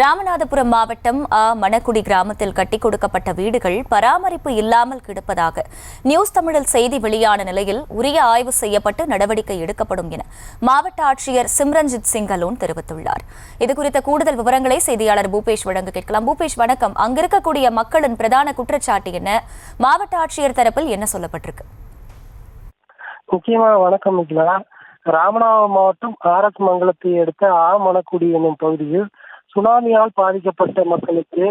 ராமநாதபுரம் மாவட்டம் மணக்குடி கிராமத்தில் கட்டிக் கொடுக்கப்பட்ட வீடுகள் பராமரிப்பு இல்லாமல் கிடப்பதாக நியூஸ் தமிழில் செய்தி வெளியான நிலையில் உரிய ஆய்வு செய்யப்பட்டு நடவடிக்கை எடுக்கப்படும் என மாவட்ட ஆட்சியர் சிம்ரன்ஜித் சிங் அலோன் தெரிவித்துள்ளார். இதுகுறித்த கூடுதல் விவரங்களை செய்தியாளர் பூபேஷ் வழங்க கேட்கலாம். பூபேஷ், வணக்கம். அங்கிருக்கக்கூடிய மக்களின் பிரதான குற்றச்சாட்டு என்ன? மாவட்ட ஆட்சியர் தரப்பில் என்ன சொல்லப்பட்டிருக்கு? முக்கியமாக வணக்கம் மிகிலா. ராமநாதபுரம் மாவட்டம் ஆர்எஸ் மங்கலத்தை அடுத்த மணக்குடி என்னும் பகுதியில் சுனாமியால் பாதிக்கப்பட்ட மக்களுக்கு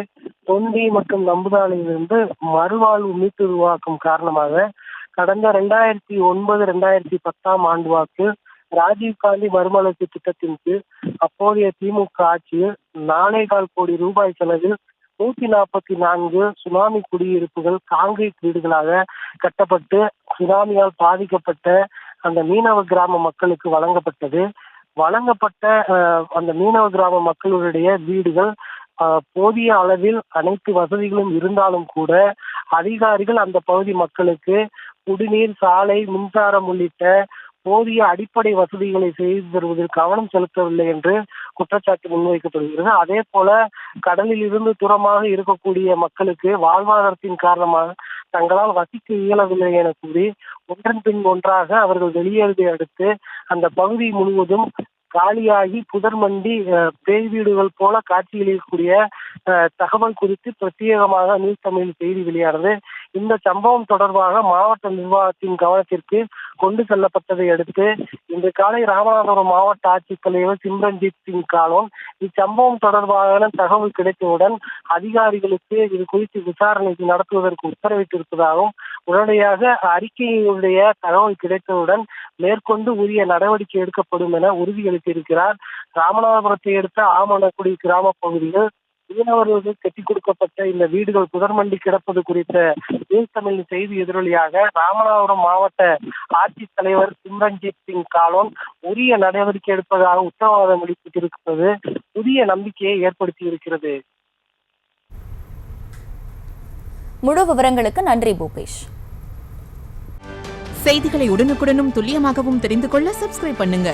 தொண்டி மற்றும் நம்புதாலையிலிருந்து மறுவாழ்வு மீட்டுருவாக்கும் காரணமாக கடந்த 2009-2010 ஆண்டு வாக்கு ராஜீவ்காந்தி மறுமலர்ச்சி திட்டத்தின் கீழ் அப்போதைய திமுக ஆட்சியில் 4.25 கோடி ரூபாய் செலவில் 144 சுனாமி குடியிருப்புகள் காங்கிரீட் வீடுகளாக கட்டப்பட்டு சுனாமியால் பாதிக்கப்பட்ட அந்த மீனவ கிராம மக்களுக்கு வழங்கப்பட்ட அந்த மீனவ கிராம மக்களுடைய வீடுகள் போதிய அளவில் அனைத்து வசதிகளும் இருந்தாலும் கூட அதிகாரிகள் அந்த பகுதி மக்களுக்கு குடிநீர், சாலை, மின்சாரம் உள்ளிட்ட போதிய அடிப்படை வசதிகளை செய்து தருவதில் கவனம் செலுத்தவில்லை என்று குற்றச்சாட்டு முன்வைக்கப்படுகிறது. அதே போல கடலில் இருந்து தூரமாக இருக்கக்கூடிய மக்களுக்கு வாழ்வாதாரத்தின் காரணமாக தங்களால் வசிக்க இயலவில்லை என கூறி ஒன்றன் பின் ஒன்றாக அவர்கள் வெளியேறதை அடுத்து அந்த பகுதி முழுவதும் காலியாகி புதர்மண்டி பேய் வீடுகள் போல காட்சியளிக்கக்கூடிய தகவல் குறித்து பிரத்யேகமாக நியூஸ் தமிழில் செய்தி வெளியானது. இந்த சம்பவம் தொடர்பாக மாவட்ட நிர்வாகத்தின் கவனத்திற்கு கொண்டு செல்லப்பட்டதை அடுத்து இன்று காலை ராமநாதபுரம் மாவட்ட ஆட்சித்தலைவர் சிம்ரன்ஜித் சிங் அலோன் இச்சம்பவம் தொடர்பான தகவல் கிடைத்தவுடன் அதிகாரிகளுக்கு இது குறித்து விசாரணை நடத்துவதற்கு உத்தரவிட்டிருப்பதாகவும் உடனடியாக அறிக்கையுடைய தகவல் கிடைத்தவுடன் மேற்கொண்டு உரிய நடவடிக்கை எடுக்கப்படும் என உறுதியளித்திருக்கிறார். ராமநாதபுரத்தை அடுத்த மணக்குடி கிராம பகுதியில் மீனவர்களுக்கு கட்டிக் கொடுக்கப்பட்ட இந்த வீடுகள் புதர்மண்டி கிடப்பது குறித்த நியூஸ் தமிழ் செய்தி எதிரொலியாக ராமநாதபுரம் மாவட்ட ஆட்சித்தலைவர் சிம்ரன்ஜித் சிங் அலோன் உரிய நடவடிக்கை எடுப்பதாக உத்தரவாதம் அளித்திருப்பது புதிய நம்பிக்கையை ஏற்படுத்தி இருக்கிறது. முழு விவரங்களுக்கு நன்றி பூபேஷ். செய்திகளை உடனுக்குடனும் துல்லியமாகவும் தெரிந்து கொள்ள சப்ஸ்கிரைப் பண்ணுங்க.